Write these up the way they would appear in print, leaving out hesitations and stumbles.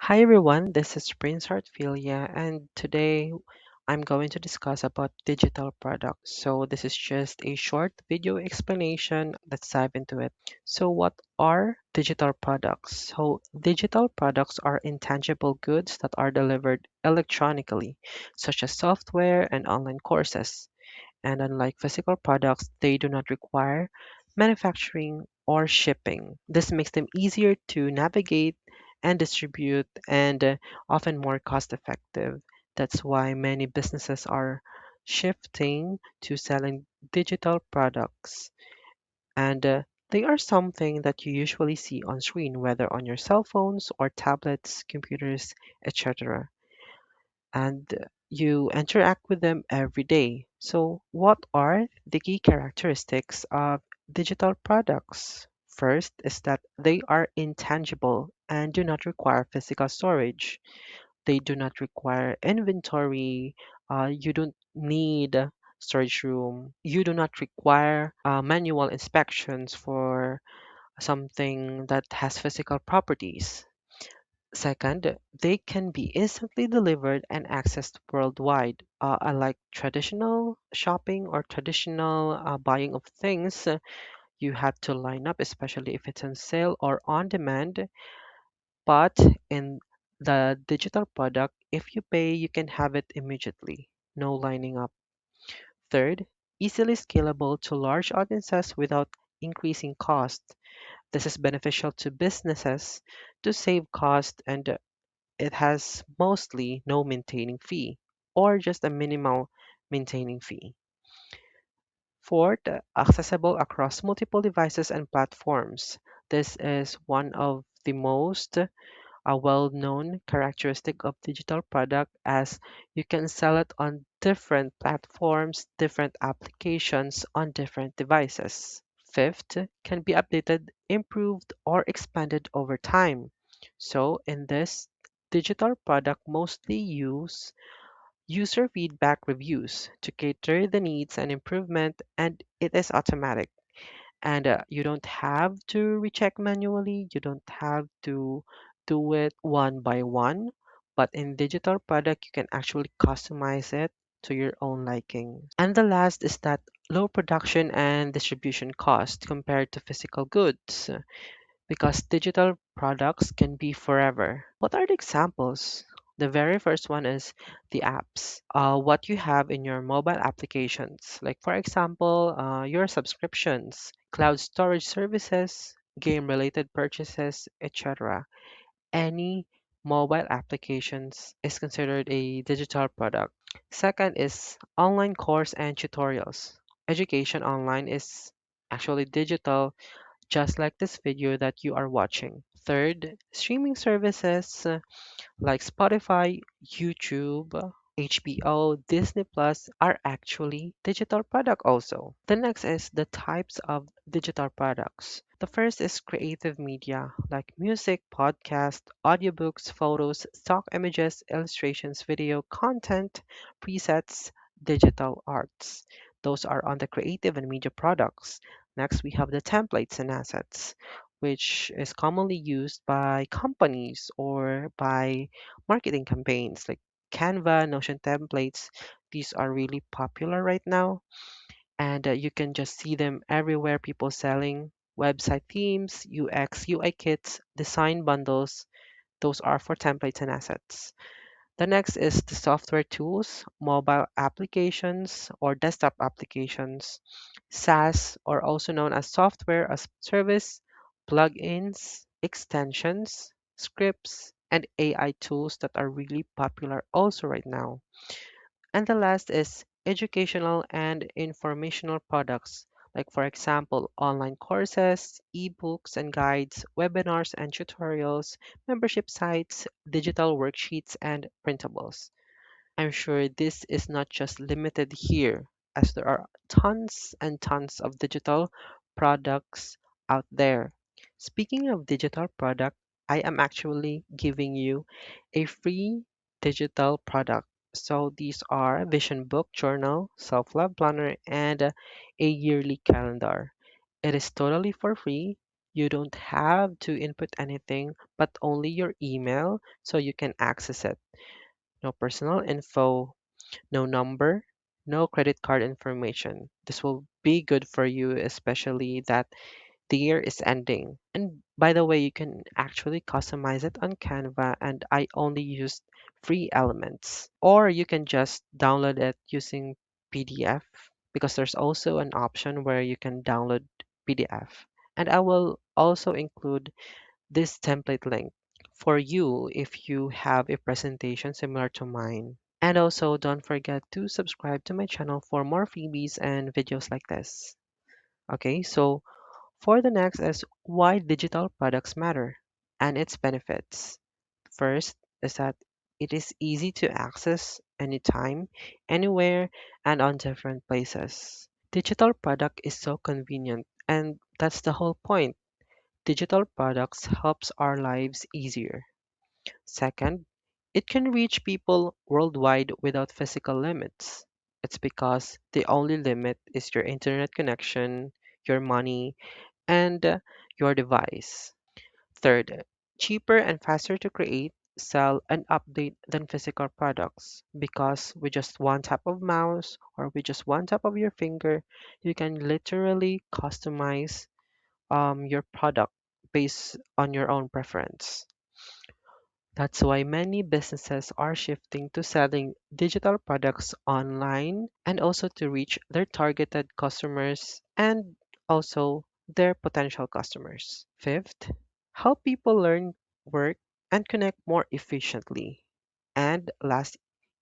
Hi everyone, this is Prince Hartfilia, and today I'm going to discuss about digital products. So this is just a short video explanation. Let's dive into it. So what are digital products? So digital products are intangible goods that are delivered electronically, such as software and online courses. And unlike physical products, they do not require manufacturing or shipping. This makes them easier to navigate and distribute and often more cost effective. That's why many businesses are shifting to selling digital products. And they are something that you usually see on screen, whether on your cell phones or tablets, computers, etc. And you interact with them every day. So, what are the key characteristics of digital products? First is that they are intangible and do not require physical storage. They do not require inventory. You don't need a storage room. You do not require manual inspections for something that has physical properties. Second, they can be instantly delivered and accessed worldwide. Unlike traditional shopping or traditional buying of things, you have to line up, especially if it's on sale or on demand. But in the digital product, if you pay, you can have it immediately. No lining up. Third, easily scalable to large audiences without increasing cost. This is beneficial to businesses to save cost and it has mostly no maintaining fee or just a minimal maintaining fee. Fourth, accessible across multiple devices and platforms. This is one of the most well-known characteristic of digital product as you can sell it on different platforms, different applications on different devices. Fifth, can be updated, improved, or expanded over time. So in this digital product mostly use user feedback reviews to cater the needs and improvement and it is automatic and you don't have to recheck manually, you don't have to do it one by one, but in digital product you can actually customize it to your own liking. And the last is that low production and distribution cost compared to physical goods because digital products can be forever. What are the examples? The very first one is the apps. What you have in your mobile applications, like for example, your subscriptions, cloud storage services, game-related purchases, etc. Any mobile applications is considered a digital product. Second is online course and tutorials. Education online is actually digital just like this video that you are watching. Third, streaming services like Spotify, YouTube, HBO, Disney Plus are actually digital product also. The next is the types of digital products. The first is creative media like music, podcast, audiobooks, photos, stock images, illustrations, video content, presets, digital arts. Those are on the creative and media products. Next, we have the templates and assets, which is commonly used by companies or by marketing campaigns like Canva, Notion templates. These are really popular right now, and you can just see them everywhere. People selling website themes, UX, UI kits, design bundles. Those are for templates and assets. The next is the software tools, mobile applications or desktop applications, SaaS, or also known as software as service, plugins, extensions, scripts, and AI tools that are really popular also right now. And the last is educational and informational products, like for example, online courses, ebooks and guides, webinars and tutorials, membership sites, digital worksheets, and printables. I'm sure this is not just limited here, as there are tons and tons of digital products out there. Speaking of digital product, I am actually giving you a free digital product. So these are Vision Book Journal, Self-Love Planner, and a yearly calendar. It is totally for free. You don't have to input anything but only your email so you can access it. No personal info, no number, no credit card information. This will be good for you, especially that the year is ending. And by the way, you can actually customize it on Canva, and I only used free elements. Or you can just download it using PDF because there's also an option where you can download PDF. And I will also include this template link for you if you have a presentation similar to mine. And also, don't forget to subscribe to my channel for more freebies and videos like this. Okay, so for the next is why digital products matter and its benefits. First is that it is easy to access anytime, anywhere, and on different places. Digital product is so convenient, and that's the whole point. Digital products helps our lives easier. Second, it can reach people worldwide without physical limits. It's because the only limit is your internet connection, your money, and your device. Third, cheaper and faster to create, sell, and update than physical products because with just one tap of mouse or with just one tap of your finger, you can literally customize your product based on your own preference. That's why many businesses are shifting to selling digital products online and also to reach their targeted customers and also their potential customers. Fifth, help people learn, work, and connect more efficiently. And last,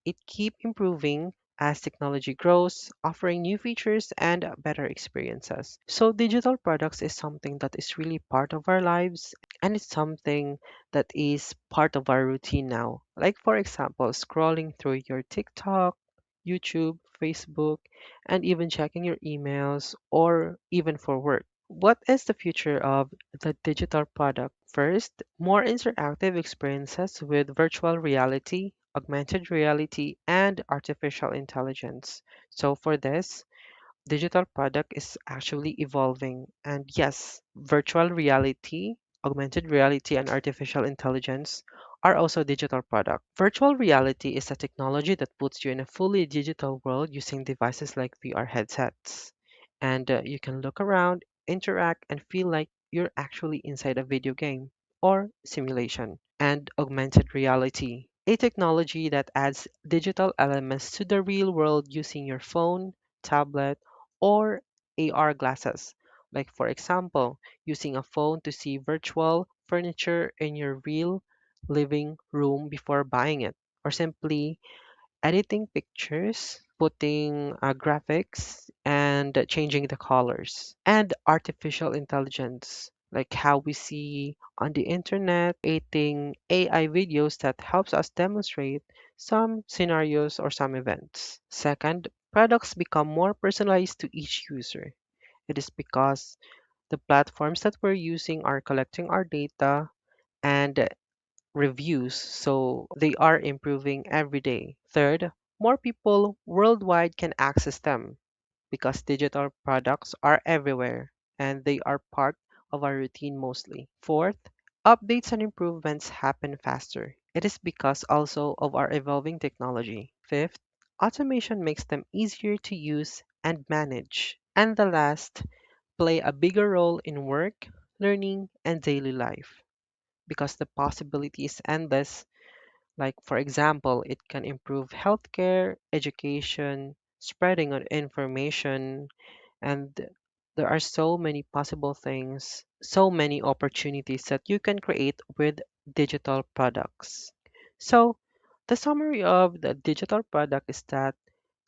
it keep improving as technology grows, offering new features and better experiences. So digital products is something that is really part of our lives and it's something that is part of our routine now. Like for example, scrolling through your TikTok, YouTube, Facebook, and even checking your emails or even for work. What is the future of the digital product? First, more interactive experiences with virtual reality, augmented reality, and artificial intelligence. So, for this, digital product is actually evolving. And yes, virtual reality, augmented reality, and artificial intelligence are also digital product. Virtual reality is a technology that puts you in a fully digital world using devices like VR headsets. And you can look around, interact, and feel like you're actually inside a video game or simulation. And augmented reality, a technology that adds digital elements to the real world using your phone, tablet, or AR glasses. Like, for example, using a phone to see virtual furniture in your real living room before buying it, or simply editing pictures, putting graphics, and changing the colors. And artificial intelligence, like how we see on the internet, creating AI videos that helps us demonstrate some scenarios or some events. Second, products become more personalized to each user. It is because the platforms that we're using are collecting our data and reviews, so they are improving every day. Third, more people worldwide can access them because digital products are everywhere and they are part of our routine mostly. Fourth, updates and improvements happen faster. It is because also of our evolving technology. Fifth, automation makes them easier to use and manage. And the last, play a bigger role in work, learning, and daily life because the possibility is endless. Like, for example, it can improve healthcare, education, spreading of information, and there are so many possible things, so many opportunities that you can create with digital products. So, the summary of the digital product is that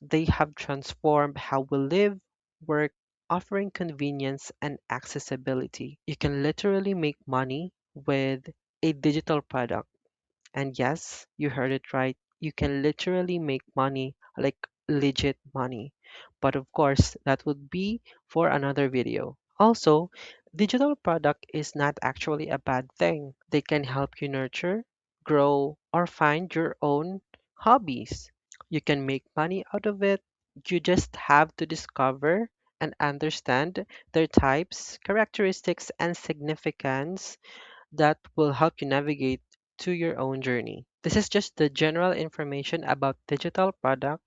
they have transformed how we live, work, offering convenience and accessibility. You can literally make money with a digital product. And yes, you heard it right. You can literally make money, like legit money. But of course, that would be for another video. Also, digital product is not actually a bad thing. They can help you nurture, grow, or find your own hobbies. You can make money out of it. You just have to discover and understand their types, characteristics, and significance that will help you navigate to your own journey. This is just the general information about digital product.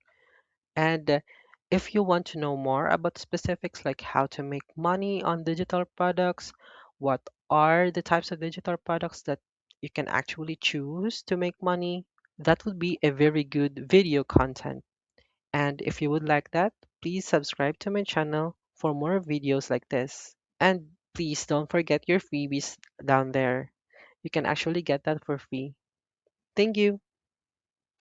And if you want to know more about specifics like how to make money on digital products, what are the types of digital products that you can actually choose to make money, that would be a very good video content. And if you would like that, please subscribe to my channel for more videos like this. And please don't forget your freebies down there. You can actually get that for free. Thank you.